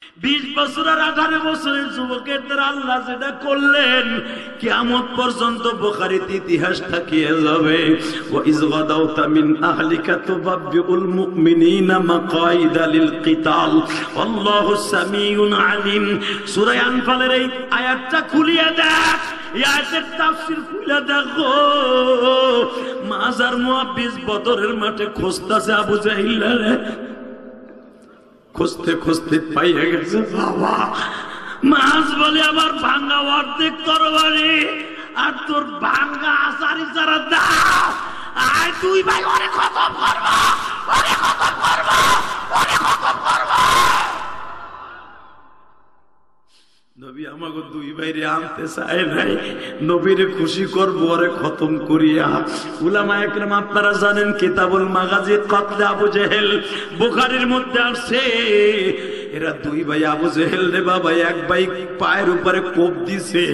20 বছর আর 18 বছরের যুবকের দ্বারা আল্লাহ যেটা করলেন কিয়ামত পর্যন্ত বুখারীতে ইতিহাস থাকিয়ে যাবে। ওয়া ইয গাদাওতা মিন আহলিকা তুবাব্বিউল মুমিনিনা মাকাইদা লিল কিতাল আল্লাহু সামিউন আলিম। সূরা আনফালের এই আয়াতটা খুলিয়ে দেখ, এই আয়াতের তাফসীর খুলে দেখো। মাজার মুহাব্বিস বদরের মাঠে খুঁজতাছে আবু জাহিলরে, খুঁজতে খুঁজতে পাইয়া গেছে। বাবা মাছ বলে আবার ভাঙ্গা অর্ধেক তরবারি আর তোর ভাঙ্গা আসারি যারা দাও, আয় তুই ভাই ওরে খতম করবো, ওরে খতম করবো, ওরে খতম করবো। নবী আমাকে দুই ভাইরে আনতে চায় নাই, নবীরে খুশি করবো ওরে খতম করিয়া। উলামায়ে কেরাম আপনারা জানেন কিতাবুল মাগাজি কতলে আবু জেহেল বুখারীর মধ্যে আসছে। এরা দুই ভাই আবু জেহেল রে বাবা, এক ভাই পায়ের উপরে কোপ দিছে,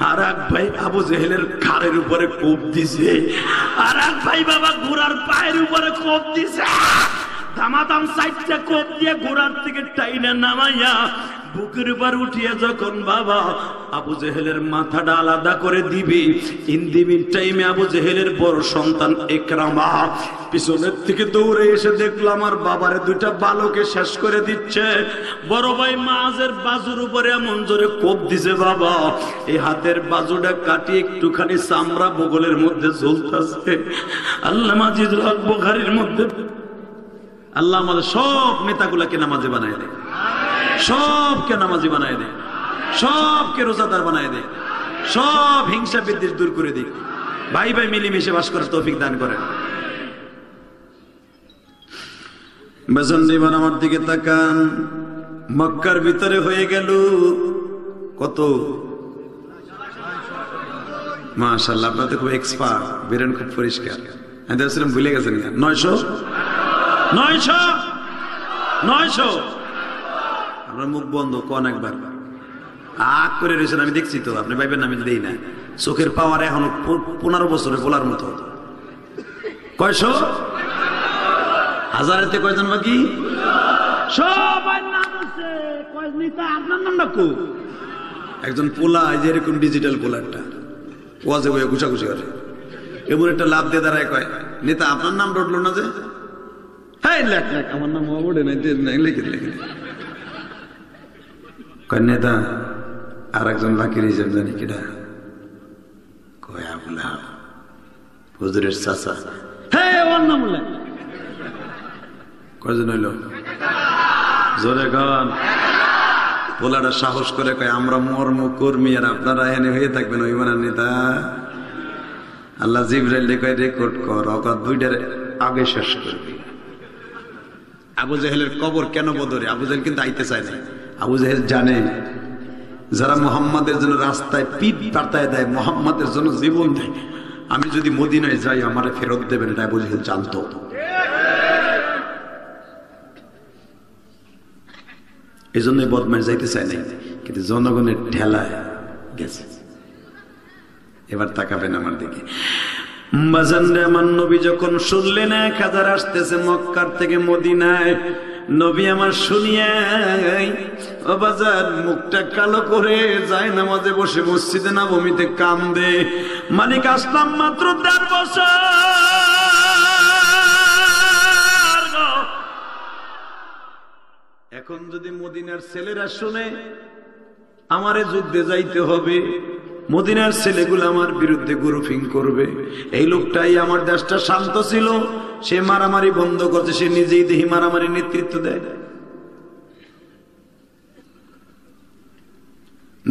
আর এক ভাই আবু জেহেলের ঘাড়ের উপরে কোপ দিছে, আর এক ভাই বাবা ঘোড়ার পায়ের উপরে কোপ দিছে। দামাদাম সাইডটা কোপ দিয়ে ঘোড়ার থেকে টাইনা নামাইয়া বুকের উপর উঠিয়ে যখন বাবা আবু জেহেলের মাথাটা আলাদা করে দিবি, ইন্দিমিন টাইমে আবু জেহেলের বড় সন্তান ইকরামা পিছনের থেকে দৌড়ে এসে দেখলাম আমার বাবারে দুইটা বালকে শেষ করে দিচ্ছে। বড় ভাই মাঝের বাজুর উপরে এমন জোরে কোপ দিছে বাবা, এই হাতের বাজুটা কাটি একটুখানি চামড়া বগলের মধ্যে ঝুলতেছে। আল্লাহ মাজিদুল হক বুখারীর মধ্যে আল্লাহ আমাদের সব নেতাগুলাকে নামাজি বানায় দেয়, সবকে নামাজি বানায় দেয়, সবকে রোজাদার বানায় দেয়, সব হিংসা বিদ্বেষ দূর করে দিক, ভাই ভাই মিলেমিশে বাস করার তৌফিক দান করেন। বেজন্দিমান আমার দিকে তাকান, মক্কার ভিতরে হয়ে গেল কত, মাশাআল্লাহ আপনাদের খুব এক্সপার্ট, বেরেন খুব পরিষ্কার। আমি দেখছিলাম ভুলে গেছেন 900 আপনার মুখ বন্ধ কোন একবার আগ করে রয়েছেন, আমি দেখছি তো আপনি ভাইবেন আমি দেই না, চোখের পাওয়ার এখন 15 বছরে বলার মতো। কয়শো হাজারেতে কয়জন বাকি সবার নাম আছে, আপনার নাম ডাকু। একজন পোলা এই যে এরকম ডিজিটাল পোলারটা ওয়াজে বইয়া ঘুষাঘুষি করে, এমন একটা লাভ দিয়ে দাঁড়ায় কয় নেতা আপনার নাম রটলো না যে, হ্যাঁ লেখ লেখ আমার নাম ওঠে নাই লিখে লিখে কয় নেতা আর একজন বাকি রিজার্ভ জানি কিনা, কয় আবুল আহাব হুজুরের চাচা। হ্যাঁ ওর নাম লেখ। কয়জন হইল জোরে গান। পোলাটা সাহস করে কয় আমরা মর্ম কর্মী আর আপনারা এনে হয়ে থাকবেন ওই মানার নেতা। আল্লাহ জিবরাইল কয় রেকর্ড কর, অকাত দুইটার আগে শেষ করবি। আবু জাহেলের কবর কেন বদরে? আবু জাহেল কিন্তু আইতে চায় না। আবু জাহেল জানে যারা মুহাম্মাদের জন্য রাস্তায় পিঠ পাতায় দেয়, মুহাম্মাদের জন্য জীবন দেয়, আমি যদি মদিনায় যাই আমারে ফেরত দেবেন, এটা আবু জাহেল জানতো। এই জন্যই বদমাইশ যাইতে চায় নাই, কিন্তু জনগণের ঠেলায় গেছে। এবার তাকাবেন আমার দিকে। আমার নবী যখন শুনলেন 1000 আসতেছে মক্কার থেকে মদিনায়, নবী আমার শুনিয়ে ও বাজার মুখটা কালো করে যায় নামাজে বসে মসজিদে নববীতে কান্দে। মালিক আসলাম মাত্র 4 বছর, এখন যদি মদিনার ছেলেরা শুনে আমারে যুদ্ধে যাইতে হবে, মদিনার ছেলেগুলো আমার বিরুদ্ধে গ্রুপিং করবে, এই লোকটাই আমার দেশটা শান্ত ছিল, সে মারামারি বন্ধ করছে, সে নিজেই দেখি মারামারি নেতৃত্ব দেয়।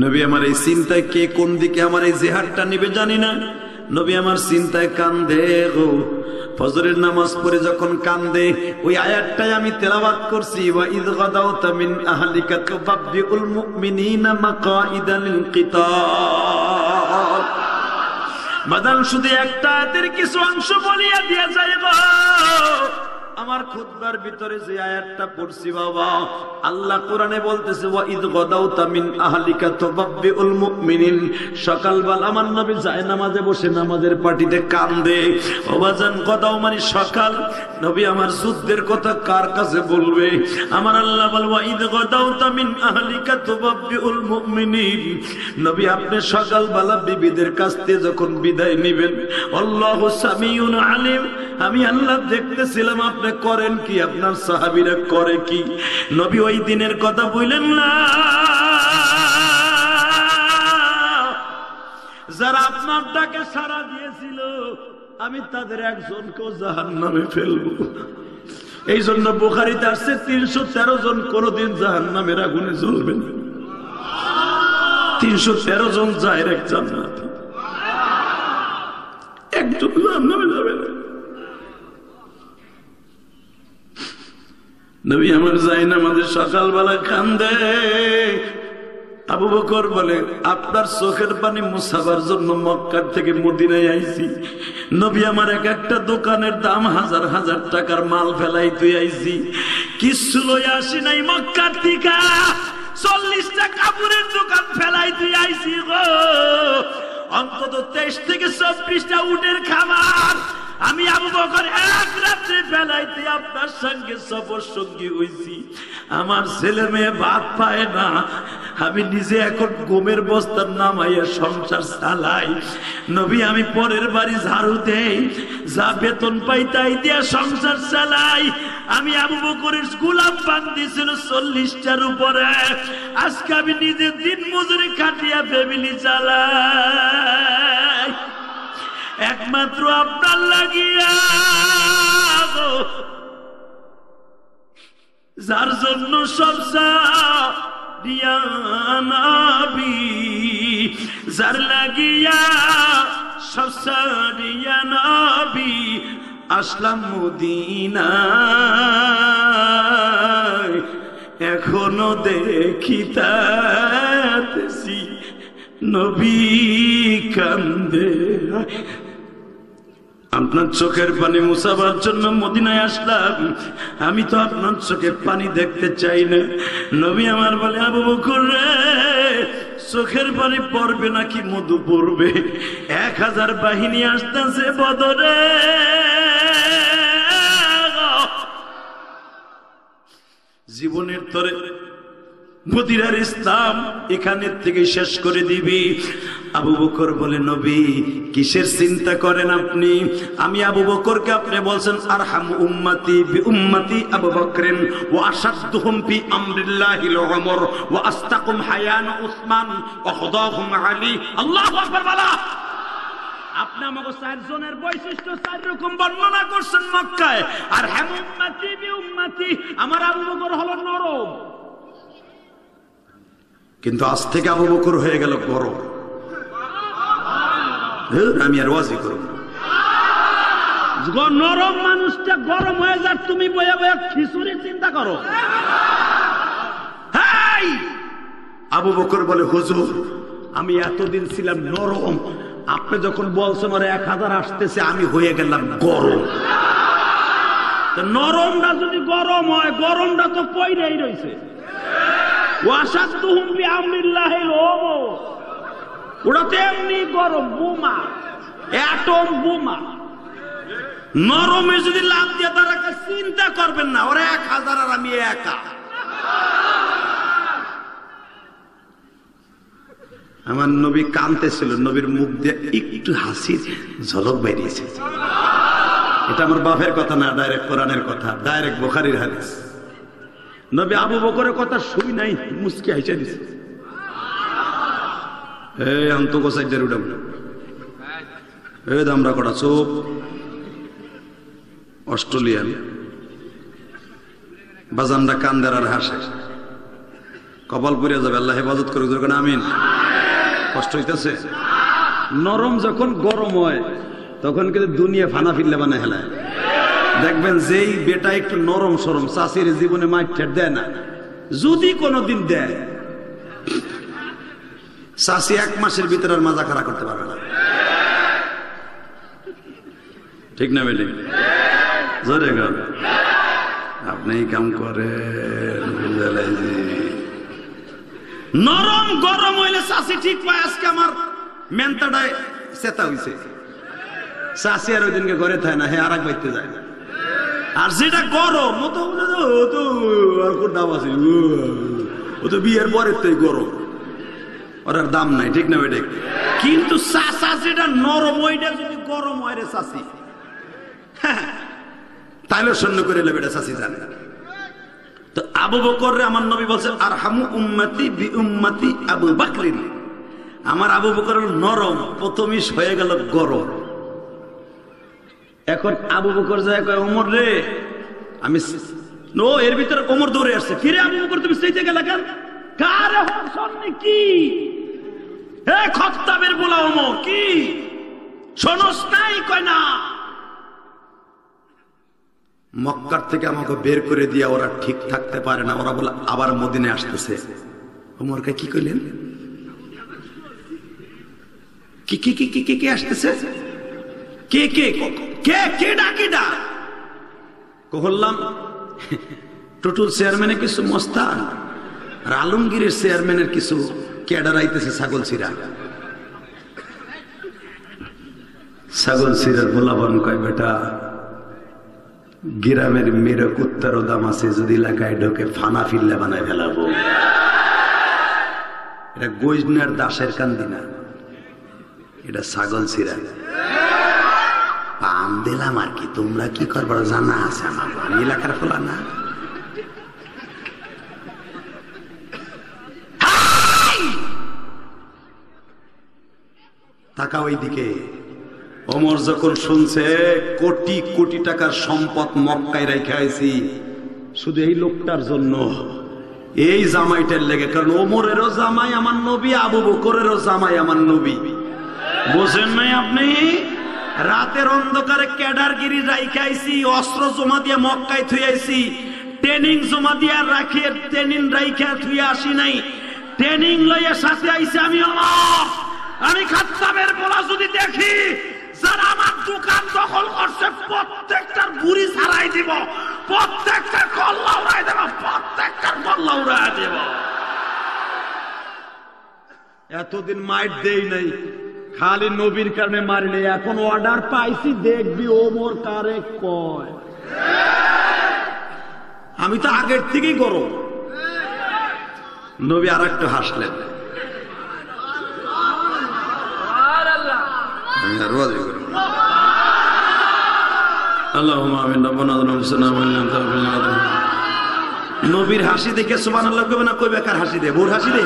নবী আমার এই চিন্তায় কে কোন দিকে আমার এই জেহাদটা নিবে জানি না, নবী আমার চিন্তায় কান্দে গো। ফজরের নামাজ পড়ে যখন কান্দে, ওই আয়াতটাই আমি তেলাওয়াত করছি, ওয়া ইয গাদাওতা মিন আহলিকা তুবাব্বিউল মুমিনিনা মাকাইদা লিল কিতাল। বাদান শুধু একটা আয়াতের কিছু অংশ বলিয়া দিয়া যায় গো, আমার খুতবার ভিতরে যে আয়াতটা পড়ছি বাবা, আল্লাহ কোরআনে বলতেছে ওয়া ইদ গাদাউতা মিন আহলিকা তুবাব্বিউল মুমিনিন। সকালবেলা আমার নবী যায় নামাজে বসে নামাজের পাটিতে কান্দে। ও বাজান, গাদাও মানে সকাল। নবী আমার যুদ্ধের কথা কার কাছে বলবে? আমার আল্লাহ বলে ওয়া ইদ গাদাউতা মিন আহলিকা তুবাব্বিউল মুমিনিন। নবী আপনি সকালবেলা বিবিদের কাছ থেকে যখন বিদায় নেবেন, আল্লাহু সামিউন আলিম, আমি আল্লাহ দেখতেছিলাম আপনি করেন কি, আপনার সাহাবীরা করে কি। নবী ওই দিনের কথা বললেন না, যারা আপনার ডাকে সাড়া দিয়েছিল আমি তাদের একজনকেও জাহান্নামে ফেলবো। এই জন্য বুখারীতে আসছে 313 জন কোনদিন জাহান্নামের আগুনে জ্বলবেন। 313 জন ডাইরেক্ট জান্নাত, একজন জাহান্নামে যাবে না। নবী আমার যাই না আমাদের সকালবেলা কান্দে। আবু বকর বলে আপনার চোখের পানি মুছাবার জন্য মক্কা থেকে মদিনায় আইছি। নবী আমার এক একটা দোকানের দাম হাজার হাজার টাকার মাল ফেলাইতে আইছি, কিছু লই আসি নাই মক্কা থেকে। 40টা কাপড়ের দোকান ফেলাইতে আইছি গো, অন্তত 23 থেকে 24টা উটের খাবার আমি আবু বকর এক রাত্রে ফেলাইতে আপনার সঙ্গে সফর সঙ্গী হইছি। আমার ছেলে মেয়ে ভাত পায় না, আমি নিজে এখন গমের বস্তার নামাইয়া সংসার চালাই। নবী আমি পরের বাড়ি ঝাড়ু দেই, যা বেতন পাই তাই দিয়া সংসার চালাই। আমি আবু বকরের গোলাম বান্ধিছিল 40টার উপরে, আজকে আমি নিজে দিন মজুরি খাটিয়া ফ্যামিলি চালাই একমাত্র আপনার লাগিয়া, যার জন্য সবসারিয়ানাবি, যার লাগিয়া সবসারিয়ানাবি আসলাম মদিনায়, এখনো দেখিতাছি নবী কান্দে। আপনার চোখের পানি মুছাবার জন্য মদিনায় আসলাম, আমি তো আপনার চোখের পানি দেখতে চাই না। নবী আমার বলে আবু বকর রে, চোখের পানি পড়বে নাকি মধু পড়বে? 1000 বাহিনী আসতেছে বদরে, জীবনের তরে মদিনার ইসলাম এখানের থেকে শেষ করে দিবি। আবু বকর বলে নবী কিসের চিন্তা করেন আপনি? আমি আবু বকরকে আপনি বলছেন আরহাম উম্মতি বি উম্মতি আবু বকরিন ওয়া আশাদুহুম ফি আমরিল্লাহিল উমর ওয়া আস্তাকুম হায়ান উসমান ওয়া খুদাহুম আলী। আল্লাহু আকবার বলা। আপনি আমাকে 4 জনের বৈশিষ্ট্য 4 রকম বর্ণনা করছেন মক্কায়, আর হাম উম্মতি বি উম্মতি, আমার আবু বকর হলো নরম, কিন্তু আজ থেকে আবু বকর হয়ে গেল গরম। আমি আর ওয়াজি করব, নরম মানুষটা গরম হয়ে যাক, তুমি বয়া বয়া খিচুড়ি চিন্তা করো। আবু বকর বলে হুজুর আমি এতদিন ছিলাম নরম, আপনি যখন বলছেন ওরা 1000 আসতেছে আমি হয়ে গেলাম গরম। নরমটা যদি গরম হয়, গরমটা তো পয়রাই রয়েছে। ওয়াসাদুহুম বিআমরিল্লাহিল উমর, ওটা তো এমনি গরম, বোমা, অ্যাটম বোমা। নরমে যদি লাভ দিয়ে তারা চিন্তা করবেন না, ওরা 1000 আর আমি একা। আমার নবী কাঁদতেছিল, নবীর মুখ দিয়ে একটু হাসির ঝলক বেরিয়েছে। এটা আমার বাপের কথা না, ডাইরেক্ট কোরআনের কথা, ডাইরেক্ট বুখারীর হাদিস। নবী আবু বকরের কথা শুই নাই, মুস্কি হাসে দিছে। এই অন্ত গোসাইদের উঠাম, এই দামরা কটা চোপ অস্ট্রেলিয়ান বাজানরা কান্দার আর হাসে, কপাল পুড়িয়া যাবে। আল্লাহ হেফাজত করে যখন আমিন। কষ্ট হইতেছে। নরম যখন গরম হয় তখন কিন্তু দুনিয়া ফানা ফিল্লা বানায় হেলায়। দেখবেন যেই বেটা একটু নরম সরম চাষির জীবনে মাইট ঠেট দেয় না, যদি কোনোদিন দেয় চাষি 1 মাসের ভিতরে আর মাজা খাড়া করতে পারবে না। ঠিক না বেটি? জোরে গান। আপনি কাম করেন। নরম গরম হইলে চাষি ঠিক পায়। আজকে আমার মেন্তাটায় চেতা হইছে, চাষি আর ওই দিনকে ঘরে থাকে না, হ্যাঁ আর এক বাইতে যায়। আর যেটা গরম ও তো দাম আছে, ও তো বিয়ের পরের তো গরম, ওর আর দাম নাই, ঠিক না বেটে? কিন্তু চাষা যেটা নরম ওইটা যদি গরম হয় রে চাষি, তাইলে সৈন্য করে এলে বেটা চাষি জানে। তো আবু বকর রে আমার নবী বলছেন আর হামু উম্মতি বি উম্মতি আবু বকরিন, আমার আবু বকর নরম, প্রথমই হয়ে গেল গরম। এখন আবু বকর যায় কয় ওমর রে আমি নো, এর ভিতরে ওমর দৌড়ে আসছে, ফিরে আবু বকর তুমি সেইতে গেলে কেন? কারে হসনি কি এ খত্তাবের বলা ওমর কি শোনস নাই? কয় না, মক্কার থেকে আমাকে বের করে দিয়ে ওরা ঠিক থাকতে পারে না, ওরা বলে আবার মদিনায় আসতেছে। ওমরকে কি কইলেন? কি কি কি কি কি আসতেছে? কে কে কে কে ডাকিডা কহলাম টুটুল চেয়ারম্যানের কিছু মস্তান আর আলমগীরের চেয়ারম্যানের কিছু ক্যাডার আইতেছে ছাগল ছিরা। ছাগল ছিরার বলাবন কয় বেটা গ্রামের মেয়েরা কুত্তারও দাম আছে, যদি এলাকায় ঢোকে ফানা ফিল্লা বানায় ফেলাবো। এটা গৈজনার দাসের কান্দি না, এটা ছাগল ছিরা। পান দিলাম আর কি, তোমরা কি করবার জানা আছে আমার, আমি এলাকার ফলা না। তাকা ওই দিকে। ওমর যখন শুনছে কোটি কোটি টাকার সম্পদ মক্কায় রেখে আইছি শুধু এই লোকটার জন্য, এই জামাইটার লেগে, কারণ ওমরেরও জামাই আমার নবী, আবু বকরেরও জামাই আমার নবী। বোঝেন নাই আপনি? রাতের অন্ধকারে ক্যাডারগিরি রাইখে আইছি, অস্ত্র জমা দিয়ে মক্কায় থুই আইছি, ট্রেনিং জমা দিয়ে রাখি, ট্রেনিং রাইখে থুই আসি নাই, ট্রেনিং লইয়া সাথে আইছি আমি। আমি খাত্তাবের বলা যদি দেখি যারা আমার দোকান দখল করছে প্রত্যেকটার বুড়ি ছাড়াই দিব, প্রত্যেকটা কল্লা উড়াই দেব, প্রত্যেকটার কল্লা উড়াই দেব। এতদিন মাইট দেই নাই, খালি নবীর কারণে মারি নাই, এখন অর্ডার পাইছি, দেখবি ওমর কারে কয়। আমি তো আগের থেকেই গরম। নবী আর একটু হাসলেন, নবীর হাসি দেখে সুবহানাল্লাহ কইবে না, কইবে কার হাসি দে? বোর হাসি দে।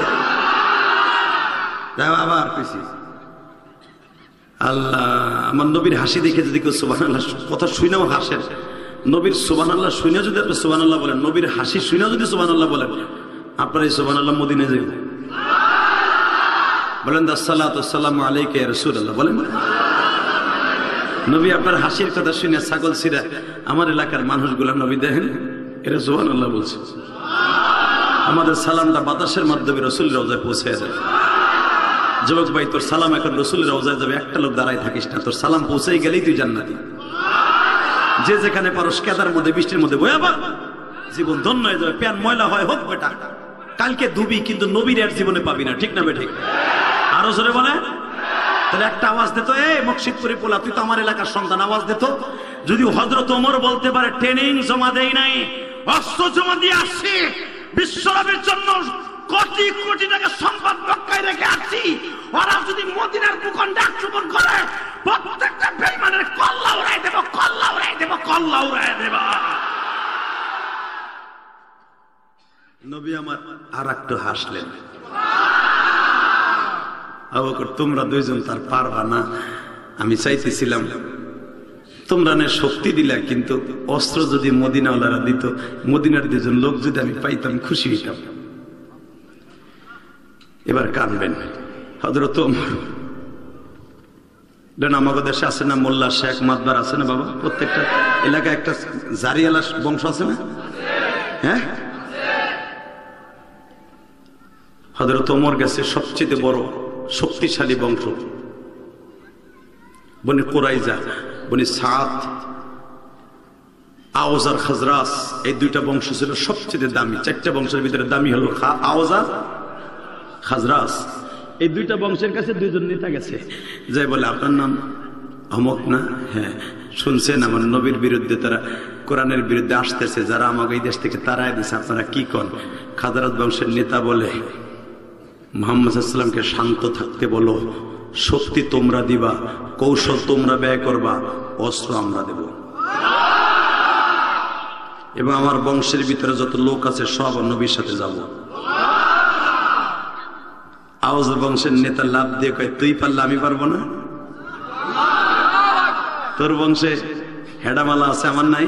আবার পিছি আল্লাহ, আমার নবীর হাসি দেখে যদি কেউ সুবহানাল্লাহ কথা শুনেও হাসেন, নবীর সুবহানাল্লাহ শুনে যদি আপনি সুবহানাল্লাহ বলেন, নবীর হাসি শুনেও যদি সুবহানাল্লাহ বলেন, আপনার এই সুবহানাল্লাহ মদিনায় যাবেন। বলেন আসসালাতু ওয়াসসালামু আলাইকা ইয়া রাসূলুল্লাহ, বলেন। নবী আপনার হাসির কথা শুনে ছাগল ছিরা আমার এলাকার মানুষগুলা নবী দেখেন এরা সুবহানাল্লাহ বলছে। আমাদের সালামটা বাতাসের মাধ্যমে রাসূলের রওজায় পৌঁছে যায়। যুবক ভাই, তোর সালাম এখন রাসূলের রওজায় যাবে, একটা লোক দাঁড়ায় থাকিস না, তোর সালাম পৌঁছেই গেলেই তুই জান্নাতি। যে যেখানে পারস কেদার মধ্যে বৃষ্টির মধ্যে বয়ে আবার জীবন ধন্য হয়ে যাবে। প্যান ময়লা হয় হোক বেটা, কালকে ধুবি, কিন্তু নবীর আর জীবনে পাবি না, ঠিক না বে? ঠিক। আরো জোরে বলে তাহলে একটা আওয়াজ দিত, এই মকসিদপুরি পোলা, তুই তো আমার এলাকার সন্তান, আওয়াজ দিত। যদি হযরত ওমর বলতে পারে ট্রেনিং জমা দেই নাই, অস্ত্র জমা দিয়ে আসছি, বিশ্বনবীর জন্য কোটি কোটি টাকা সম্পদ মক্কায় রেখে আসছি, ওরা যদি মদিনার ভূখণ্ডে আক্রমণ করে প্রত্যেকটা বেঈমানের কল্লা উড়াই দেব, কল্লা উড়াই দেব, কল্লা উড়াই দেব। নবী আমার আর একটু হাসলেন। আবু বকর, তোমরা দুইজন তার পারবা না, আমি চাইতেছিলাম তোমরা না শক্তি দিলা, কিন্তু অস্ত্র যদি মদিনাওয়ালারা দিত, মদিনার দুজন লোক যদি আমি পাইতাম, খুশি হইতাম। এবার কানবেন হযরত ওমর। আমাদের দেশে আছে না মোল্লা শেখ মাতবার আছে না বাবা? প্রত্যেকটা এলাকায় একটা জারিয়ালা বংশ আছে না? হ্যাঁ, হযরত ওমর গেছে সবচেয়ে বড় শক্তিশালী বংশ, বনি কুরাইজা, বনি সাদ, আওস আর খাজরাস, এই দুইটা বংশ ছিল সবচেয়ে দামি। 4টা বংশের ভিতরে দামি হলো আওস আর খাজরাস। এই দুইটা বংশের কাছে দুইজন নেতা গেছে, যাই বলে আপনার নাম অমক না? হ্যাঁ, শুনছেন আমার নবীর বিরুদ্ধে, তারা কোরআনের বিরুদ্ধে আসতেছে, যারা আমাকে এই দেশ থেকে তাড়ায় দিছে, আপনারা কি করেন? খাজরাত বংশের নেতা বলে, মুহাম্মদ সাল্লাল্লাহু আলাইহি ওয়াসাল্লামকে শান্ত থাকতে বলো, শক্তি তোমরা দিবা, কৌশল তোমরা ব্যয় করবা, অস্ত্র আমরা দেব, এবং আমার বংশের ভিতরে যত লোক আছে সব নবীর সাথে যাব। আওয়াজ বংশের নেতা লাভ দিয়ে কয়, তুই পারলে আমি পারবো না? তোর বংশে হেডামালা আছে, আমার নাই?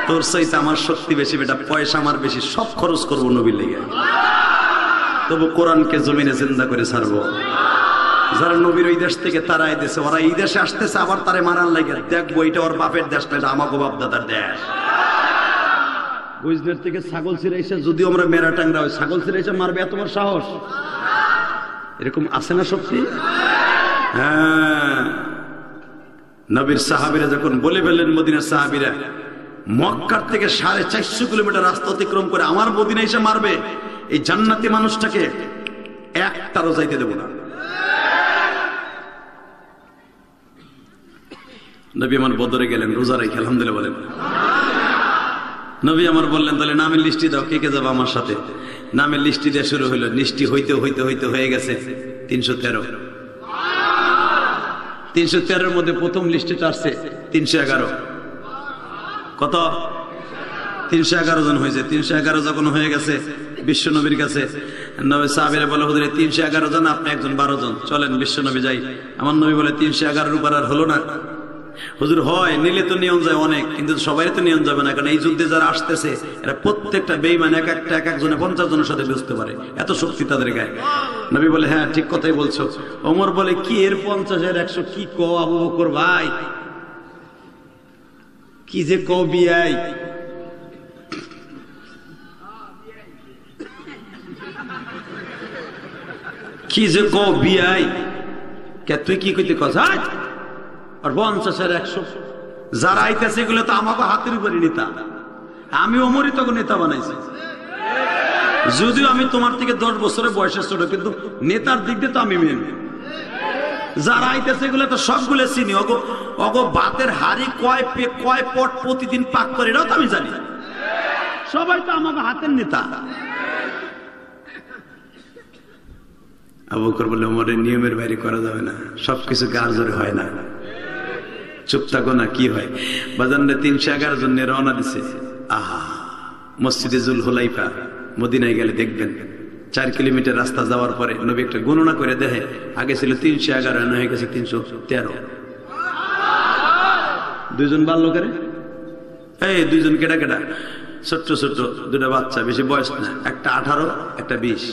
তোর চাইতে আমার শক্তি বেশি, বেটা পয়সা আমার বেশি, সব খরচ করবো নবীর লেগে, তবু কোরআনকে জমিনে জিন্দা করে ছাড়বো। যারা নবীর ওই দেশ থেকে তারাই দিয়েছে, ওরা এই দেশে আসতেছে আবার তারে মারার লাগে, দেখবো এটা ওর বাপের দেশ না, এটা আমাকে বাপ দাদার দেশ। গুজরাট থেকে ছাগল ছিঁড়াইছে, যদি আমরা মেরা টাংরা হয়, ছাগল ছিঁড়াইছে মারবে, এত বড় সাহস? এরকম আছে না শক্তি? হ্যাঁ, নবীর সাহাবীরা যখন বলে ফেললেন, মদিনার সাহাবীরা মক্কার থেকে 450 কিলোমিটার রাস্তা অতিক্রম করে আমার মদিনা এসে মারবে, এই জান্নাতি মানুষটাকে একটারও যাইতে দেব না। নবী আমার বদরে গেলেন, রোজা রেখে, আলহামদুলিল্লাহ বলেন। নবী আমার বললেন, তাহলে নামের লিস্টি দাও, কে কে যাবো আমার সাথে? নামের লিস্টি দিয়ে শুরু হইলো, লিস্টি হইতে হইতে হইতে হয়ে গেছে 313। 313-এর মধ্যে প্রথম লিস্টিটা আসছে 311। কত? 311 জন হয়েছে। 311 যখন হয়ে গেছে বিশ্ব নবীর কাছে, নবী সাহাবীরা বলে, হুজুর 311 জন, আপনি একজন 12 জন, চলেন বিশ্ব নবী যাই। আমার নবী বলে, 311-এর উপর আর হলো না। হুজুর, হয় নিলে তো নিয়ন যায় অনেক, কিন্তু সবাই তো নিয়ন যাবে না, কারণ এই যুদ্ধে যারা আসতেছে এরা প্রত্যেকটা বেঈমান, এক একজনে 50 জনের সাথে বুঝতে পারে, এত শক্তি তাদের গায়ে। নবী বলে, হ্যাঁ ঠিক কথাই বলছো। ওমর বলে, কি এর 50 এর 100 কি কও আবু বকর ভাই, কি যে কও বিয়াই, কি যে কও বিয়াই, কে তুই কি কইতে কস? আর 50 আর 100 যারা আইতেছে এগুলো তো আমাকে হাতের উপরে নেতা, আমি ওমরই তখন নেতা বানাইছি। যদিও আমি তোমার থেকে 10 বছরের বয়সের ছোট, কিন্তু নেতার দিক দিয়ে তো আমি মেন। যারা আইতেছে এগুলো তো সবগুলো চিনি, অগো বাতের হাড়ি কয় পট প্রতিদিন পাক করে, এটাও তো আমি জানি। সবাই তো আমাকে হাতের নেতা। আবু বকর বলে, ওমরের নিয়মের বাইরে করা যাবে না, সবকিছু গার জোরে হয় না, চুপ থাকো না। কি হয়? বাজারে 311 জন নিয়ে রওনা দিছে। আহা, মসজিদে জুল হুলাইফা, মদিনায় গেলে দেখবেন 4 কিলোমিটার রাস্তা যাওয়ার পরে নবী একটা গণনা করে দেখে, আগে ছিল 311, হয়ে গেছে 313। দুইজন বাড়লো করে, এই দুইজন কেডা কেডা? ছোট্ট ছোট্ট দুটা বাচ্চা, বেশি বয়স না, একটা 18, একটা 20।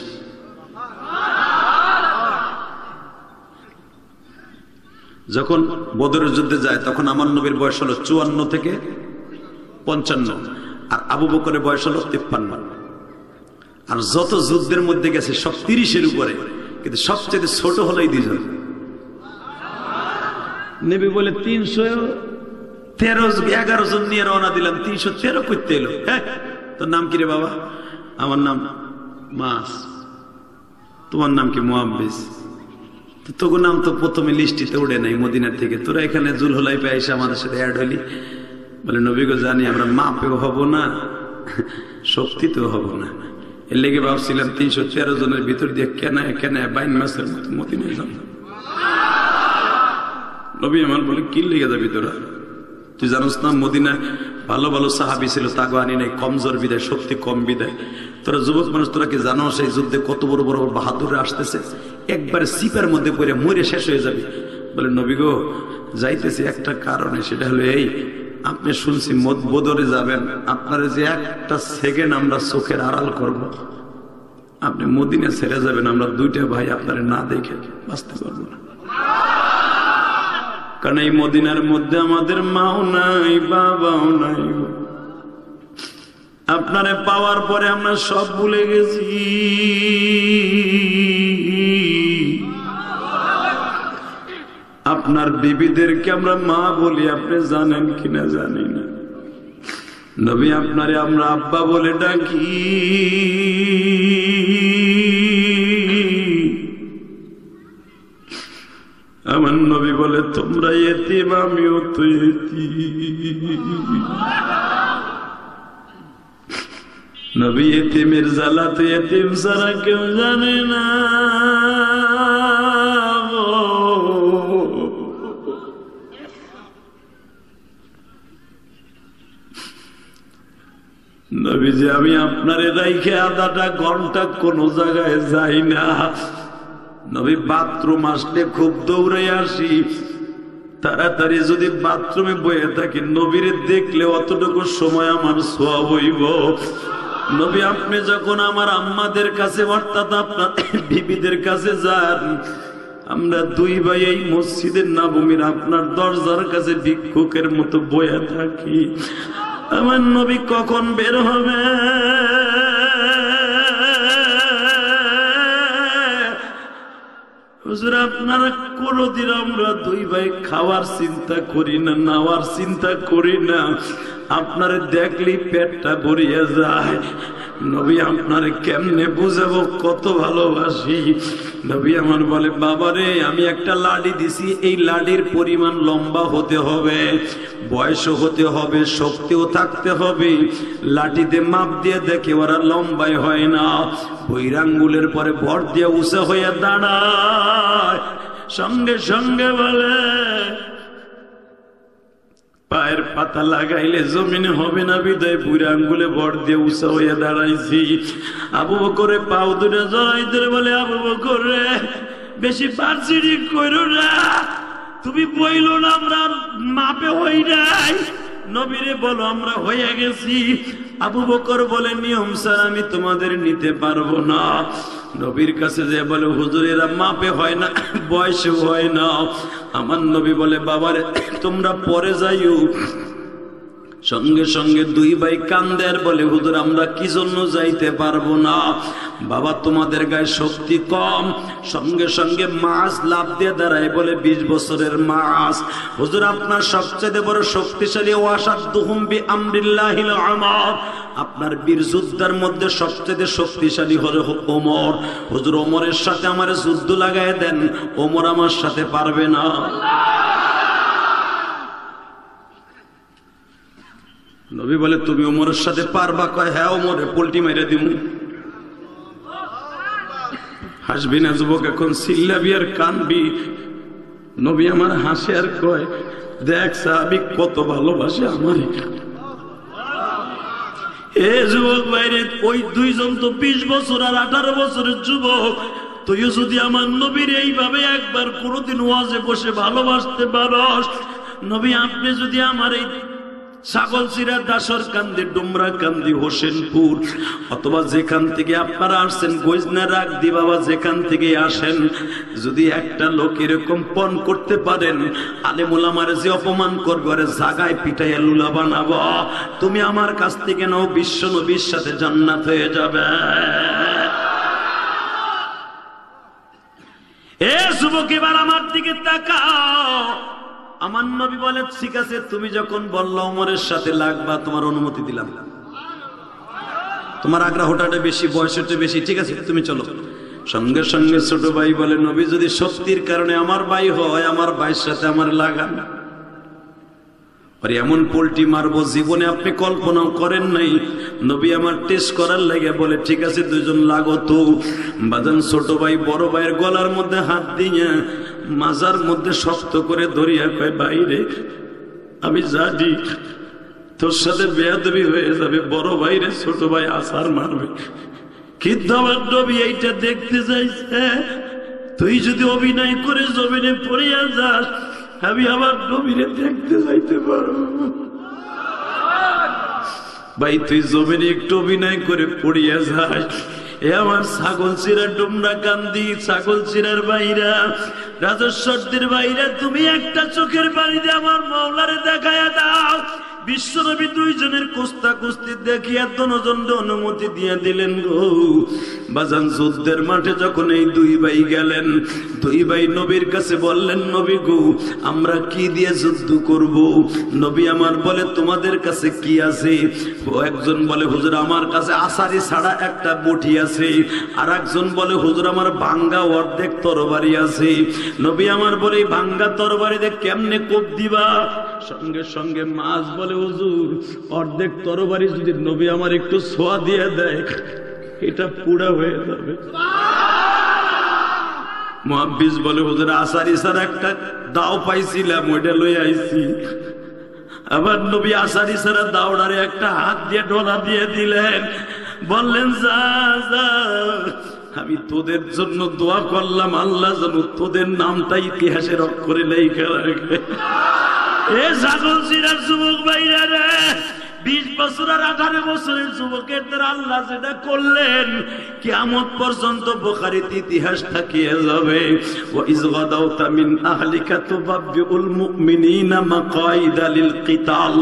যখন বদরের যুদ্ধে যায় তখন আমার নবীর বয়স হলো 54 থেকে 55, আর আবু বকরের বয়স হলো 53। আর যত যুদ্ধের মধ্যে গেছে সব 30-এর উপরে, কিন্তু সবচেয়ে ছোট হলো এই দুইজন। নবী বলে, 311 জন নিয়ে রওনা দিলাম, 313 করতে এলো। হ্যাঁ, তোর নাম কি রে বাবা? আমার নাম মাস। তোমার নাম কি? মুহাম্মদ। তোর নাম তো প্রথমে লিস্টিতে উঠে নাই মদিনার থেকে, তোরা এখানে জুল হুলাইফা এসে আমাদের সাথে অ্যাড হলি। বলে, নবী গো জানি, আমরা মাপেও হব না, শক্তিতেও হব না, এর লেগে ভাবছিলাম 313 জনের ভিতর দিয়ে কেন বাইন মাসের মতো মদিনায় যাব। নবী আমার বলে, কি লেগে যাবি তোরা? তুই জানোস না মদিনায় ভালো ভালো সাহাবী ছিল, তাগো আনি নাই, কমজোর বিদায়, শক্তি কম বিদায়। তোরা যুবক মানুষ, তোরা কি জানো সেই যুদ্ধে কত বড় বড় বাহাদুর আসতেছে, একবারে সিপার মধ্যে পড়ে মরে শেষ হয়ে যাবে। বলে, নবী গো যাইতেছি একটা কারণে, সেটা হলো এই, আপনি শুনছি বদরে যাবেন, আপনারা যে একটা সেকেন্ড আমরা চোখের আড়াল করব, আপনি মদিনা ছেড়ে যাবেন, আমরা দুইটা ভাই আপনারা না দেখে বাঁচতে পারবো না। কারণ এই মদিনার মধ্যে আমাদের মাও নাই, বাবাও নাই, আপনারে পাওয়ার পরে আমরা সব ভুলে গেছি। আপনার বিবিদেরকে আমরা মা বলি, আপনি জানেন কিনা জানি না। নবী আপনারে আমরা আব্বা বলে ডাকি, আমার নবী বলে তোমরা এতিম আমিও তো এতিম। নবী এতিমের জ্বালা তো এতিম ছাড়া কেউ জানে না। নবীজি আমি আপনারে রাইখে আধাটা ঘন্টা কোন জায়গায় যাই না। নবী বাথরুম আসলে খুব দৌড়ে আসি, তাড়াতাড়ি যদি বাথরুমে বয়ে থাকি নবীরে দেখলে অতটুকু সময় আমার সওয়াব হইব। নবী আপনি যখন আমার আম্মাদের কাছে অর্থাৎ আপনার বিবিদের কাছে যান, আমরা দুই ভাই এই মসজিদের নববীর আপনার দরজার কাছে ভিক্ষুকের মতো বয়ে থাকি। আমার নবী কখন বের হবে? হুজুর আপনারা কোনদিন আমরা দুই ভাই খাওয়ার চিন্তা করি না, নাওয়ার চিন্তা করি না, আপনারে দেখলেই পেটটা ভরিয়া যায়। নবী আপনারে কেমনে বুঝাবো কত ভালোবাসি। নবী আমার বলে বাবারে আমি একটা লাডি দিছি, এই লাডির পরিমাণ লম্বা হতে হবে, বয়সও হতে হবে, শক্তিও থাকতে হবে। লাঠিতে মাপ দিয়ে দেখে ওরা লম্বাই হয় না, বৈরাঙ্গুলের পরে ভর দিয়ে উঁচা হইয়া দাঁড়ায়। সঙ্গে সঙ্গে বলে পায়ের পাতা লাগাইলে জমিনে হবে না, বিদায় বুড়া আঙ্গুলে ভর দিয়ে উঁচা হইয়া দাঁড়াইছি। আবু বকরে পাও দুটো জড়াই ধরে বলে আবু বকরে বেশি পারছিড়ি কইরো না, তুমি বইলো না আমরা মাপে হই নাই। নবীরে বলো আমরা হয়ে গেছি। আবু বকর বলে নিয়ম স্যার আমি তোমাদের নিতে পারবো না। নবীর কাছে যে বলে হুজুর এরা মাপে হয় না, বয়সে হয় না। আমার নবী বলে বাবারে তোমরা পরে যাইও। সঙ্গে সঙ্গে দুই ভাই কান্দে আর বলে হুজুর আমরা কি জন্য যাইতে পারবো না, বাবা তোমাদের গায়ে শক্তি কম। সঙ্গে সঙ্গে মাছ লাভ দিয়ে দাঁড়ায় বলে 20 বছরের মাছ। হুজুর আপনার সবচেয়ে বড় শক্তিশালী ওয়াসাদুহুম বিআমরিল্লাহিল আমর, আপনার বীর যোদ্ধার মধ্যে সবচেয়ে শক্তিশালী হলো ওমর। হুজুর ওমরের সাথে আমার যুদ্ধ লাগায় দেন, ওমর আমার সাথে পারবে না। নবী বলে তুমি ওমরের সাথে পারবা? কয় হ্যাঁ ওমরে পোল্টি মেরে দিব। হাসবি না যুবক, এখন চিল্লাবি আর কানবি। নবী আমার হাসে আর কয় দেখ সাহাবী কত ভালোবাসে আমারে। এ যুবক বাইরে ওই দুইজন তো 20 বছর আর 18 বছরের যুবক। তুইও যদি আমার নবীর এইভাবে একবার কোনোদিন ওয়াজে বসে ভালোবাসতে পারস, নবী আপনি যদি আমার এই ছাগলচিরা, দাসরকান্দি, ডুমরাকান্দি, হোসেনপুর অথবা যেখান থেকে আপনারা আসছেন গজনা রাগদি বাবা যেখান থেকে আসেন, যদি একটা লোক এরকম পণ করতে পারেন আলেম ওলামারে যে অপমান করবে ওরে জাগায় পিটাইয়া লুলা বানাবো, তুমি আমার কাছ থেকে নাও বিশ্ব নবীর সাথে জান্নাত হয়ে যাবে। এ যুবক এবার আমার দিকে তাকাও। আমার নবী বলে ঠিক আছে তুমি যখন বললো ওমরের সাথে লাগবা তোমার অনুমতি দিলাম, তোমার আগ্রহটা বেশি, বয়সটা বেশি, ঠিক আছে তুমি চলো। সঙ্গে সঙ্গে ছোট ভাই বলে নবী যদি শক্তির কারণে আমার ভাই হয় আমার ভাইয়ের সাথে আমার লাগান। এমন পোল্টি মারবো জীবনে আপনি কল্পনাও করেন নাই। নবী আমার টেস্ট করার লাগে বলে ঠিক আছে দুইজন লাগো তো। বাজান ছোট ভাই বড় ভাইয়ের গলার মধ্যে হাত দিয়ে মাজার মধ্যে শক্ত করে ধরিয়া কয় বাইরে আমি জানি তোর সাথে বেয়াদবি হয়ে যাবে, বড় ভাইরে ছোট ভাই আসার মারবে, কিন্তু আমার নবী এইটা দেখতে চাইছে। তুই যদি অভিনয় করে জমিনে পড়িয়া যাস আমি আমার নবীরে দেখতে যাইতে পারবো। ভাই তুই জমিনে একটু অভিনয় করে পড়িয়া যাস, এ আমার ছাগলচিরা, ডুমরাকান্দি, ছাগলচিরার বাইরা, রাজস্বরদের বাইরা, তুমি একটা চোখের পানি দিয়ে আমার মাওলারে দেখায়া দাও। বিশ্বনবী দুইজনের কুস্তা কুস্তি দেখিয়া দনজনকে অনুমতি দিয়ে দিলেন গো বাজান। যুদ্ধের মাঠে যখন এই দুই ভাই গেলেন, দুই ভাই নবীর কাছে বললেন, নবী গো আমরা কি দিয়ে যুদ্ধ করব? নবী আমার বলে তোমাদের কাছে কি আছে? ও একজন বলে হুজুর আমার কাছে আসারি ছাড়া একটা বটি আছে, আর একজন বলে হুজুর আমার ভাঙ্গা অর্ধেক তরবারি আছে। নবী আমার বলে ভাঙ্গা তরবারি দিয়ে কেমনে কোপ দিবা? সঙ্গে সঙ্গে মাছ বলে হুজুর অর্ধেক তরবারি যদি নবী আমার একটু ছোঁয়া দিয়ে দেয় এটা পুরা হয়ে যাবে। মুহাব্বিস বলে হুজুর আসারি ছাড়া একটা দাও পাইছিলাম ওইটা লই আইছি। আবার নবী আসারি ছাড়া দাওড়ারে একটা হাত দিয়ে ডলা দিয়ে দিলেন, বললেন যা যা আমি তোদের জন্য দোয়া করলাম আল্লাহ যেন তোদের নামটা ইতিহাসের অক্ষরে লেখা রাখে। এ ছাগল সিরার যুবক ভাইরা রে, 20 বছর আর 18 বছরের যুবকের দ্বারা আল্লাহ যেটা করলেন কিয়ামত পর্যন্ত বুখারীতে ইতিহাস থাকিয়ে যাবে। ওয়া ইয গাদাওতা মিন আহলিকা তুবাব্বিউল মুমিনিনা মাকাইদা লিল কিতাল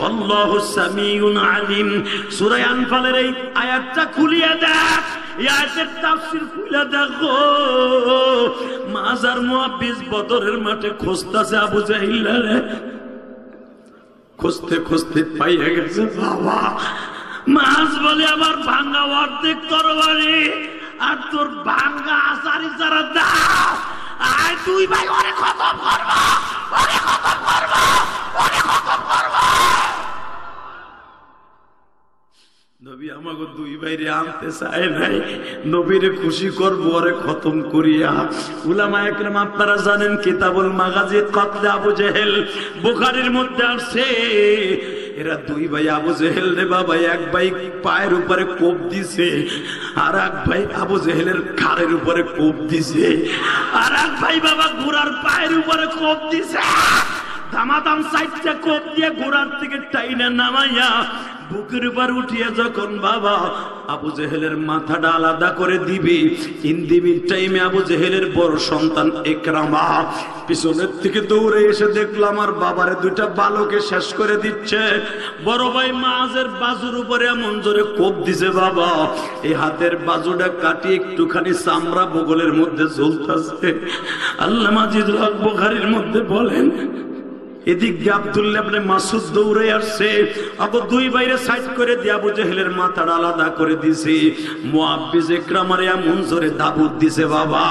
আল্লাহু সামিউন আলিম। সূরা আনফালের এই আয়াতটা খুলিয়ে দেখ, এই আয়াতের তাফসীর খুলে দেখো। মাজার মুহাব্বিস বদরের মাঠে খুঁজতাছে আবু জাহিলরে, খুঁজতে খুঁজতে পাইয়া গেছে বাবা। মাছ বলে আমার ভাঙ্গা অর্ধেক তরবারি আর তোর ভাঙ্গা আসারি যারা দাও, আয় তুই ভাই ওরে খতম করবো, ওরে খতম করবো, ওরে খতম করবো। নবী আমাকে দুই ভাইরে আনতে চায় নাই, নবীরে খুশি করবো ওরে খতম করিয়া। উলামায়ে কেরাম আপনারা জানেন কিতাবুল মাগাজি কতলে আবু জেহেল বুখারীর মধ্যে আছে। এরা দুই ভাই আবু জেহেল রে বাবা, এক ভাই পায়ের উপরে কোপ দিছে, আর এক ভাই আবু জেহেলের ঘাড়ের উপরে কোপ দিছে, আর এক ভাই বাবা ঘোড়ার পায়ের উপরে কোপ দিছে। দামাদাম সাইডটা কোপ দিয়ে ঘোড়ার থেকে টাইনা নামাইয়া বুকের উপর উঠিয়ে যখন বাবা আবু জেহেলের মাথাটা আলাদা করে দিবি, ইন্দিবির টাইমে আবু জেহেলের বড় সন্তান ইকরামা পিছনের থেকে দৌড়ে এসে দেখলাম আমার বাবারে দুইটা বালকে শেষ করে দিচ্ছে। বড় ভাই মাঝের বাজুর উপরে এমন জোরে কোপ দিছে বাবা, এই হাতের বাজুটা কাটি একটুখানি চামড়া বগলের মধ্যে ঝুলতেছে। আল্লামা জিদুল হক বুখারীর মধ্যে বলেন, এদিক দিয়ে আব্দুল্লাহ ইবনে মাসউদ দৌড়ে আসছে, আবু দুই ভাইরে সাইড করে দিয়ে আবু জেহেলের মাথাটা আলাদা করে দিছে। মুআব্বিস ইকরামারে এমন জোরে দাবুত দিছে বাবা,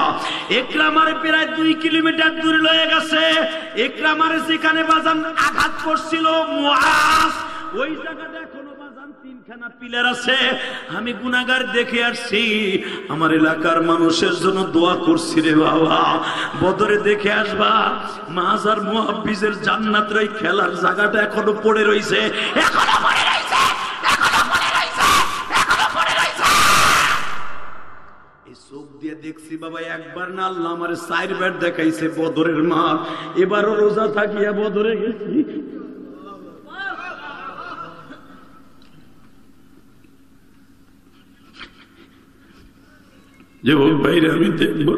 ইকরামারে প্রায় 2 কিলোমিটার দূরে লয়ে গেছে। ইকরামারে যেখানে বাজান আঘাত করছিল মুআজ, ওই জায়গাটা এখনো বাজান 3খানা পিলার আছে। আমি গুনাহগার দেখে আসছি, আমার এলাকার মানুষের জন্য দোয়া করছি রে বাবা, বদরে দেখে আসবা। মাজার মুহাব্বিসের জান্নাতের এই খেলার জায়গাটা এখনো পড়ে রইছে, এখনো পড়ে রইছে, এখনো পড়ে রইছে, এখনো পড়ে রইছে। এই চোখ দিয়ে দেখছি বাবা, একবার না আল্লাহ আমারে 4 বার দেখাইছে বদরের মাঠ। এবারও রোজা থাকিয়া বদরে গেছি। যুবক ভাইরা আমি দেখব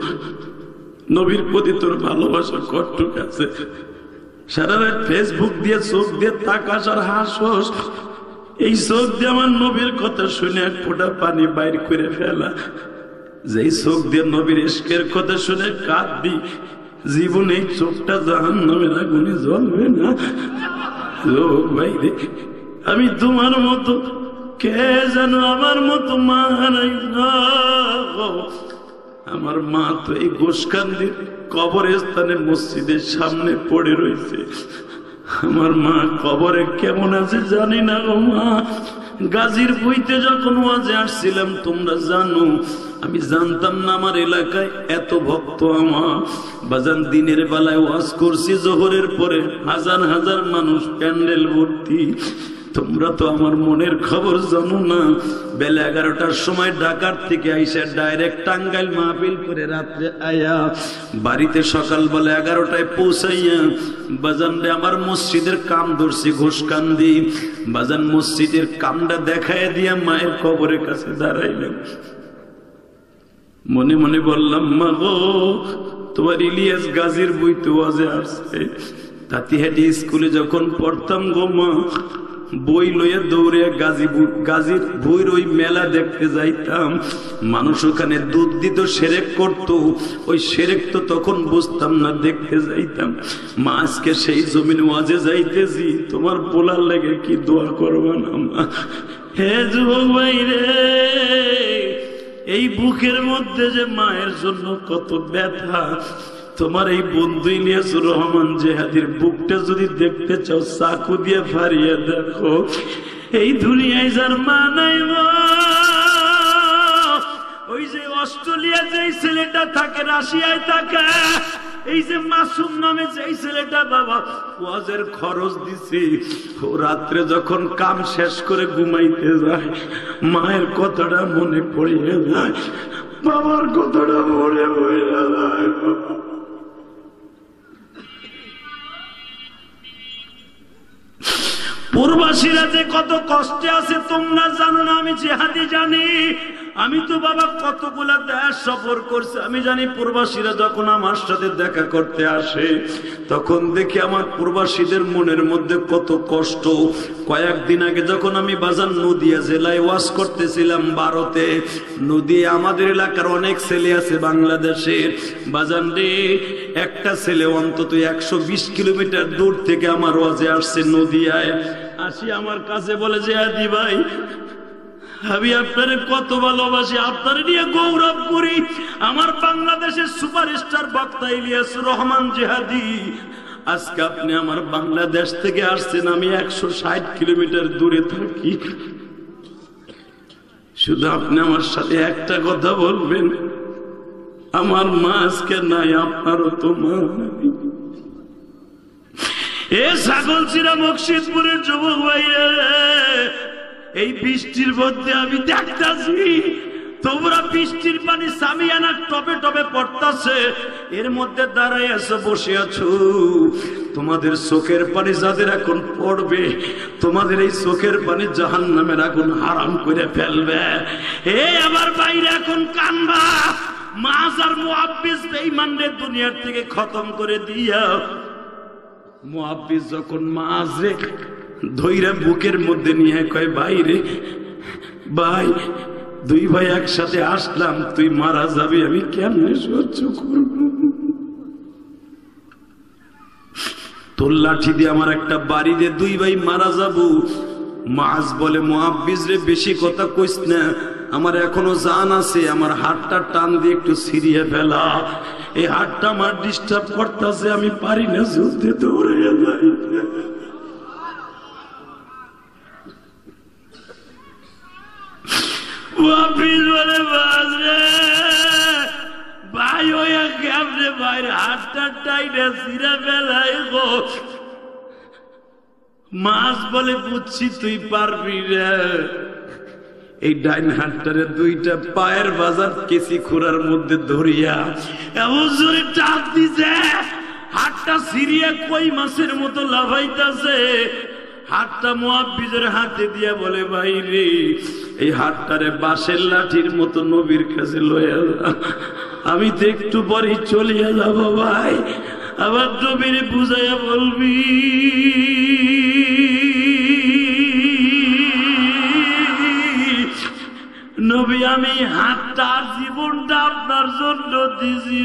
নবীর প্রতি তোর ভালোবাসা কতটুক আছে। সারা রাত ফেসবুক দিয়ে চোখ দিয়ে তাকাস আর হাসস, এই চোখ দিয়ে আমার নবীর কথা শুনে এক ফোঁটা পানি বাইর করে ফেলা। যেই চোখ দিয়ে নবীর ইশকের কথা শুনে কাঁদবি, জীবনে এই চোখটা জাহান্নামের আগুনে জ্বলবে না। যুবক ভাই রে, আমি তোমার মতো কে জানো আমার মতো মা নাই না। আমার মা তো এই গোসকান্দির কবরস্থানে মসজিদের সামনে পড়ে রয়েছে। আমার মা কবরে কেমন আছে জানি না গো মা। গাজীর বইতে যখন ওয়াজে আসছিলাম তোমরা জানো, আমি জানতাম না আমার এলাকায় এত ভক্ত আমার। বাজান দিনের বেলায় ওয়াজ করছি, জোহরের পরে হাজার হাজার মানুষ প্যান্ডেল ভর্তি। তোমরা তো আমার মনের খবর জানো না। বেলা 11টার সময় ঢাকার থেকে আইসা ডাইরেক্ট টাঙ্গাইল মাহফিল করে রাত্রে আয়া বাড়িতে সকালবেলা 11টায় পৌঁছাইয়া বাজান রে আমার মসজিদের কাম ধরছি ঘোষকান্দি। বাজান মসজিদের কামটা দেখায় দিয়া মায়ের কবরের কাছে দাঁড়াইলাম। মনে মনে বললাম, মা গো তোমার ইলিয়াস গাজীর বইতে ওয়াজে আসছে। তাঁতিহাটি স্কুলে যখন পড়তাম গো মা, বই লইয়া দৌড়ে গাজীর ভুঁইর ওই মেলা দেখতে যাইতাম। মানুষ ওখানে দুধ দিত, সেরেক করত। ওই সেরেক তো তখন বুঝতাম না, দেখতে যাইতাম। মা আজকে সেই জমিন ওয়াজে যাইতেছি, তোমার বলার লেগে কি দোয়া করবো না মা? হে যুবক ভাই রে, এই বুকের মধ্যে যে মায়ের জন্য কত ব্যথা, তোমার এই বন্ধু ইলিয়াসুর রহমান জেহাদির বুকটা যদি দেখতে চাও, চাকু দিয়ে ফাড়িয়ে দেখো। এই দুনিয়ায় যার মা নাই, ওই যে অস্ট্রেলিয়া যেই ছেলেটা থাকে, রাশিয়ায় থাকে, এই যে মাসুম নামে যেই ছেলেটা বাবা ওয়াজের খরচ দিছি, ও রাত্রে যখন কাম শেষ করে ঘুমাইতে যায়, মায়ের কথাটা মনে পড়িয়ে যায়, বাবার কথাটা মনে পড়িয়ে যায়। প্রবাসীরা যে কত কষ্টে আছে তোমরা জানো না, আমি জেহাদি জানি। আমি তো বাবা কতগুলা দেশ সফর করছি, আমি জানি প্রবাসীরা যখন আমার সাথে দেখা করতে আসে, তখন দেখি আমার প্রবাসীদের মনের মধ্যে কত কষ্ট। কয়েকদিন আগে যখন আমি বাজার নদিয়া জেলায় ওয়াজ করতেছিলাম, ভারতে নদিয়া, আমাদের এলাকার অনেক ছেলে আছে বাংলাদেশের, বাজান রে, একটা ছেলে অন্তত 120 কিলোমিটার দূর থেকে আমার ওয়াজে আসছে নদিয়ায়। আসি আমার কাছে বলে যে আদি ভাই, আমি আপনারে কত ভালোবাসি, আপনারে নিয়ে গৌরব করি। আমার বাংলাদেশের সুপারস্টার বক্তা ইলিয়াসুর রহমান জেহাদি, আজকে আপনি আমার বাংলাদেশ থেকে আসছেন, আমি 160 কিলোমিটার দূরে থাকি। শুধু আপনি আমার সাথে একটা কথা বলবেন, আমার মা আজকে নাই, আপনারও তো মা নাই। এ ছাগলচিরা মকসিদপুরের যুবক ভাইয়া, এই বৃষ্টির মধ্যে আমি দেখতাছি তোমরা বৃষ্টির পানি সামিয়ানা টবে টবে পড়তাছে, এর মধ্যে দাঁড়াই আছো, বসে আছো। তোমাদের চোখের পানি যাদের এখন পড়বে, তোমাদের এই চোখের পানি জাহান্নামের আগুন হারাম করে ফেলবে। এ আমার বাইরে এখন কানবা, মাছ আর মুআব্বিস বেঈমানদের দুনিয়ার থেকে খতম করে দিয়া। মুআব্বিস যখন মাঝে ধইরা বুকের মধ্যে নিয়ে কয়, ভাই রে ভাই, দুই ভাই একসাথে আসলাম, তুই মারা যাবি, আমি কেমনে সহ্য করব? তোর লাঠি দিয়ে আমার একটা বাড়ি দিয়ে দুই ভাই মারা যাব। মাছ বলে, মুআব্বিস রে বেশি কথা কইস না, আমার এখনো জান আছে, আমার হাতটা টান দিয়ে একটু ছিঁড়িয়ে ফেলা, এই হাতটা আমার ডিস্টার্ব করতেছে, আমি পারি না যুদ্ধে দৌড়ে যাই। মুআব্বিস বলে, বাস রে ভাই, ওই কেমনে ভাইয়ের হাতটা টাইনা ছিঁড়ে ফেলাই গো। মাছ বলে, বুঝছি তুই পারবি রে। এই ডাইন হাতটারে দুইটা পায়ের বাজার কেসি খুরার মধ্যে ধরিয়া এমন জোরে টাক দিছে, হাতটা ছিঁড়িয়া কই মাছের মতো লাফাইতাছে। হাতটা মুআব্বিসের হাতে দিয়া বলে, ভাই রে, এই হাতটারে বাঁশের লাঠির মতো নবীর কাছে লইয়া যা, আমি তো একটু পরেই চলিয়া যাব ভাই, আবার নবীরে বুঝাইয়া বলবি নবী, আমি হাতটা জীবনটা আপনার জন্য দিছি।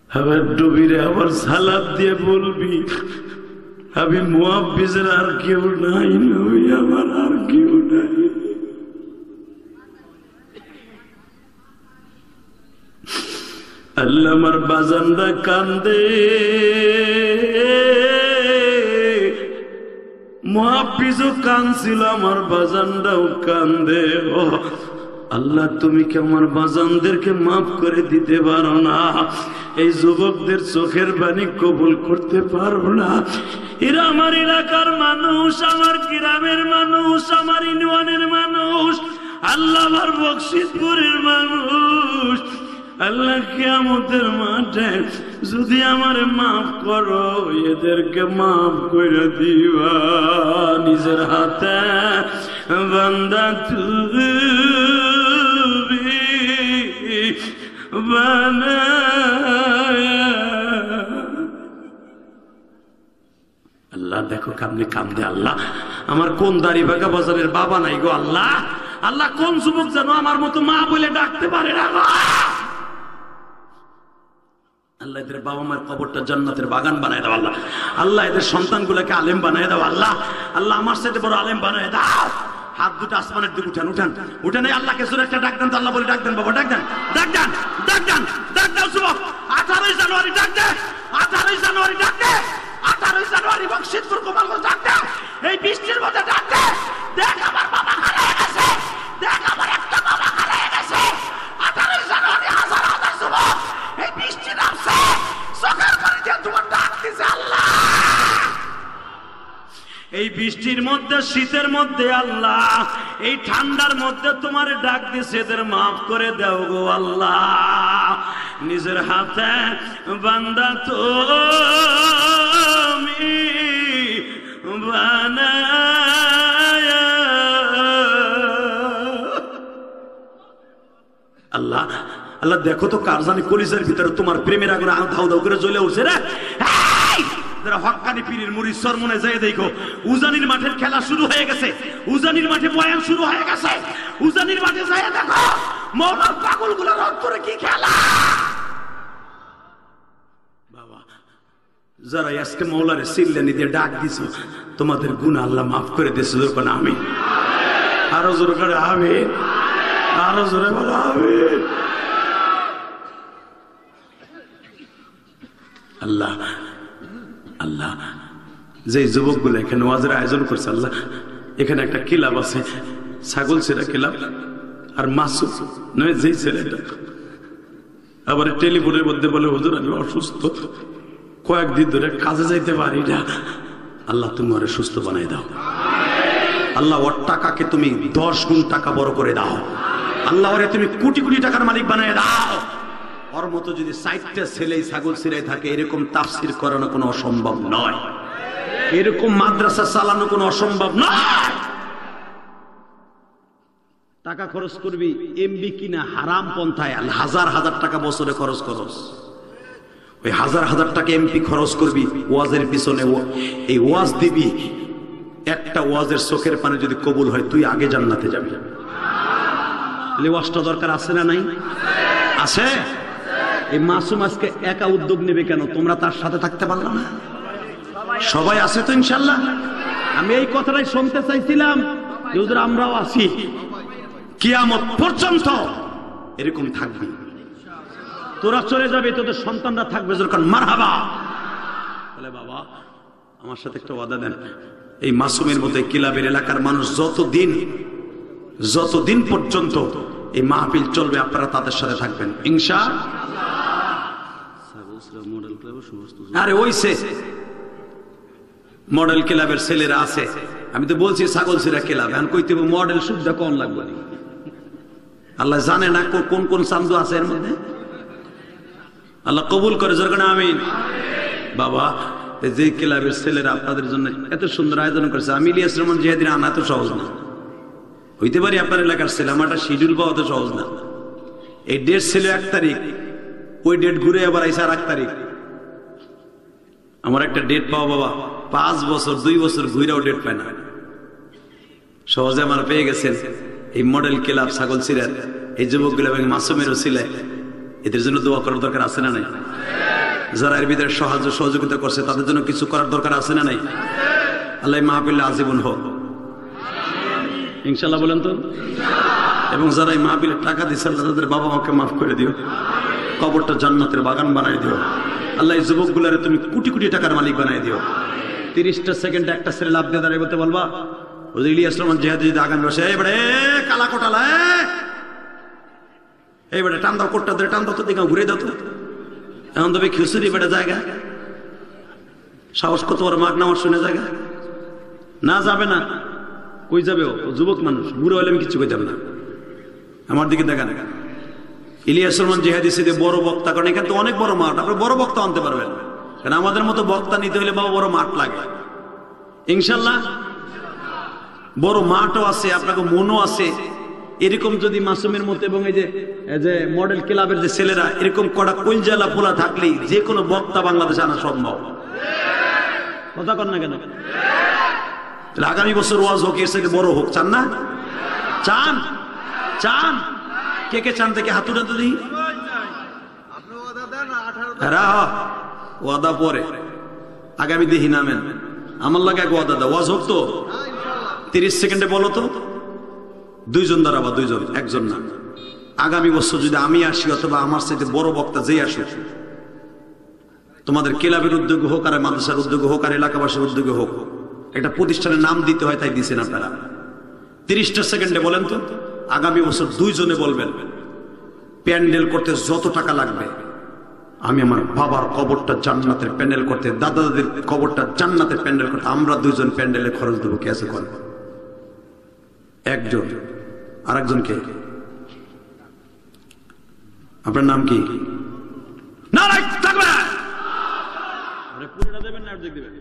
আবার নবীরে আবার সালাত দিয়ে বলবি, আমি মুআব্বিসের আর কেউ নাই, নবী আমার আর কেউ নাই। আল্লাহ, আমার বাজানরা কান্দে, মুআব্বিসও কাঁদছিল, আমার বাজানরাও কান্দে। ও আল্লাহ, তুমি কি আমার বাজানদেরকে মাফ করে দিতে পারো না? এই যুবকদের চোখের পানি কবুল করতে পারো না? এরা আমার এলাকার মানুষ, আমার গ্রামের মানুষ, আমার ইউনিয়নের মানুষ, আল্লাহ আমার বকশিদপুরের মানুষ। আল্লাহ, কিয়ামতের মাঠে যদি আমারে মাফ করো, এদেরকে মাফ করে দিবা। নিজের হাতে বান্দা তুমি বানায়া। আল্লাহ দেখো কামনে কামদে, আল্লাহ আমার কোন দাড়ি বাঁকা বাজারের বাবা নাই গো আল্লাহ। আল্লাহ কোন যুবক যেন আমার মতো মা বলে ডাকতে পারে না গো আল্লাহ। এদের বাবা মায়ের কবরটা জান্নাতের বাগান বানায় দাও আল্লাহ। আল্লাহ এদের সন্তানগুলোকে আলেম বানায় দাও আল্লাহ। আল্লাহ আমার সাথে বড় আলেম বানায় দাও। হাত দুটো আসমানের দিকে উঠান, উঠান উঠান। আল্লাহকে জোরে একটা ডাক দেন তো, আল্লাহ বলে ডাক দেন বাবা, ডাক দেন, ডাক দেন, ডাক দেন, ডাক দাও যুবক। 18 জানুয়ারি ডাক দে, 18 জানুয়ারি ডাক দে, 18 জানুয়ারি বক্সিদপুর গোপালগঞ্জ ডাক দে। এই বৃষ্টির মধ্যে ডাক দে। দেখ আমার বাবা হারিয়ে গেছে, দেখ আমার একটা বাবা হারিয়ে গেছে। 18 জানুয়ারি হাজার হাজার যুবক এই বৃষ্টি নামছে, চোখের পানি দিয়ে তোমার ডাক দিছে আল্লাহ। এই বৃষ্টির মধ্যে, শীতের মধ্যে আল্লাহ, এই ঠান্ডার মধ্যে তোমার ডাক দিছে, এদের মাফ করে দাও গো আল্লাহ। নিজের হাতে বান্দা তুমি বানায়া। আল্লাহ আল্লাহ দেখো তো কার জানি কলিজার ভিতরে তোমার প্রেমের আগুনে ধাউ ধাউ করে জ্বলে উঠছে রে। হক্কানি পীরের মুরিদ সরমনে যায় দেখো, উজানির মাঠের খেলা শুরু হয়ে গেছে, উজানির মাঠে বয়ান শুরু হয়ে গেছে। উজানির মাঠে যায় দেখো মৌলার পাগলগুলোর অন্তরে কি খেলা। বাবা যারা আজকে মৌলারে সিল্লানি দিয়ে ডাক দিছো, তোমাদের গুনাহ আল্লাহ মাফ করে দিয়েছে। জোর করে আমিন, আরো জোর করে আমিন, আরো জোরে বলো আমিন। আল্লাহ আল্লাহ যে যুবকগুলো এখানে ওয়াজের আয়োজন করছে আল্লাহ, এখানে একটা ক্লাব আছে, ছাগল ছেড়া ক্লাব, আর মাসুদ নয় যেই ছেলেটা আবার টেলিফোনের মধ্যে বলে হুজুর আমি অসুস্থ, কয়েকদিন ধরে কাজে যাইতে পারি না। আল্লাহ তুমি ওরে সুস্থ বানাই দাও আল্লাহ। ওর টাকাকে তুমি 10 গুণ টাকা বড় করে দাও আল্লাহ। ওরে তুমি কোটি কোটি টাকার মালিক বানাই দাও। ওর মতো যদি 60টা ছেলে ছাগল ছিঁড়াই থাকে, এরকম তাফসির করানো কোনো অসম্ভব নয়, এরকম মাদ্রাসা চালানো কোনো অসম্ভব নয়। টাকা খরচ করবি এমবি কিনা হারাম পন্থায়, হাজার হাজার টাকা বছরে খরচ করস। ওই হাজার হাজার টাকা এমপি খরচ করবি ওয়াজের পিছনে, এই ওয়াজ দিবি, একটা ওয়াজের চোখের পানি যদি কবুল হয় তুই আগে জান্নাতে যাবি। ওয়াজটা দরকার আছে না নাই? আছে। এই মাসুম আজকে একা উদ্যোগ নেবে কেন? তোমরা তার সাথে থাকতে পারলো না? সবাই আছে তো ইনশাল্লাহ? আমি এই কথাটাই শুনতে চাইছিলাম, হুজুর আমরাও আছি, কিয়ামত পর্যন্ত এরকম থাকবি। তোরা চলে যাবে, তোদের সন্তানরা থাকবে যখন মারহাবা। বলে বাবা আমার সাথে একটা ওয়াদা দেন, এই মাসুমের মতো ক্লাবের এলাকার মানুষ যতদিন পর্যন্ত এই মাহফিল চলবে আপনারা তাদের সাথে থাকবেন ইনশাআল্লাহ। আরে ওই সে মডেল ক্লাবের ছেলেরা আছে, আমি তো বলছি ছাগল ছেড়া ক্লাব, এখন কইতে মডেল সুবিধা কম লাগবে। আল্লাহ জানে না কোন কোন চান্দু আছে এর মধ্যে। আল্লাহ কবুল করে যখন আমিন। বাবা যে ক্লাবের ছেলেরা আপনাদের জন্য এত সুন্দর আয়োজন করেছে, আমি ইলিয়াস রহমান জিহাদির আনা এত সহজ না। হইতে পারি আপনার এলাকার ছেলে, আমার একটা শিডিউল পাওয়া তো সহজ না। এই ডেট ছিল 1 তারিখ, ওই ডেট ঘুরে আবার আইসা আর 1 তারিখ। আমার একটা ডেট পাওয়া বাবা 5 বছর 2 বছর ঘুরেও ডেট পায় না। সহজে আমার পেয়ে গেছেন এই মডেল ক্লাব ছাগল ছিলেন, এই যুবকগুলো এবং মাসুমেরও ছিলেন, এদের জন্য দোয়া করার দরকার আছে না নাই? যারা এর ভিতরে সাহায্য সহযোগিতা করছে তাদের জন্য কিছু করার দরকার আছে না নাই? আল্লাহ মাহফিলে আজীবন হোক ইনশাল্লাহ বলেন তো। এবং যারা এই মাহফিলে টাকা দিচ্ছে আল্লাহ তাদের বাবা মাকে মাফ করে দিও, কবরটা জান্নাতের বাগান বানাই দিও আল্লাহ। এই যুবকগুলারে তুমি কোটি কোটি টাকার মালিক বানাই দিও। 30টা সেকেন্ডে একটা ছেলে লাভ দিয়ে দাঁড়াই বলতে বলবা ইলিয়াস রহমান জিহাদি যদি আগামী বসে এইবারে কালা কোটালা এইবারে টান দাও, কোটটা ধরে টান দাও তো, দিকে ঘুরে দাও তো। এখন তবে খিচুড়ি বেটা জায়গা সাহস কত বড় মাগ নামার শুনে জায়গা না যাবে না, কই যাবে? ও যুবক মানুষ, বুড়ো হলে আমি কিছু কইতাম না। আমার দিকে দেখা না। ইলিয়াস রহমান জিহাদি সিদে বড় বক্তা, কারণ এখানে তো অনেক বড় মাঠ, আপনি বড় বক্তা আনতে পারবেন, কারণ আমাদের মতো বক্তা নিতে হলে বাবা বড় মাঠ লাগে ইনশাল্লাহ। বড় মাঠও আছে, আপনাকে মনও আছে। এরকম যদি মাসুমের মতো এবং এই যে মডেল ক্লাবের যে ছেলেরা এরকম কড়া কলজালা ফোলা থাকলেই যে কোনো বক্তা বাংলাদেশে আনা সম্ভব। কথা কন না কেন? তাহলে আগামী বছর ওয়াজ হোক, এর সাথে বড় হোক, চান না? চান? চান? কে কে চান? থেকে হাত উঠাতে দিই। ওয়াদা পরে আগামী দেখি নামেন, আমার লাগে এক ওয়াদা দাও। ওয়াজ হোক তো 30 সেকেন্ডে বলো তো, দুইজন দাঁড়াবা, দুইজন, একজন না। আগামী বছর যদি আমি আসি অথবা আমার সাথে বড় বক্তা যেই আসুক, তোমাদের ক্লাবের উদ্যোগ হোক আর মাদ্রাসার উদ্যোগ হোক আর এলাকাবাসীর উদ্যোগ হোক, একটা প্রতিষ্ঠানের নাম দিতে হয়, তাই দিচ্ছেন আপনারা। 30টা সেকেন্ডে বলেন তো, আগামী বছর দুইজনে বলবেন প্যান্ডেল করতে যত টাকা লাগবে, আমি আমার বাবার কবরটা জান্নাতের প্যান্ডেল করতে, দাদা দাদির কবরটা জান্নাতের প্যান্ডেল করতে আমরা দুইজন প্যান্ডেলে খরচ দেবো। কে আছে করে? একজন। আর একজনকে? আপনার নাম কি? না, পুরোটা দেবেন না অর্ধেক দেবেন?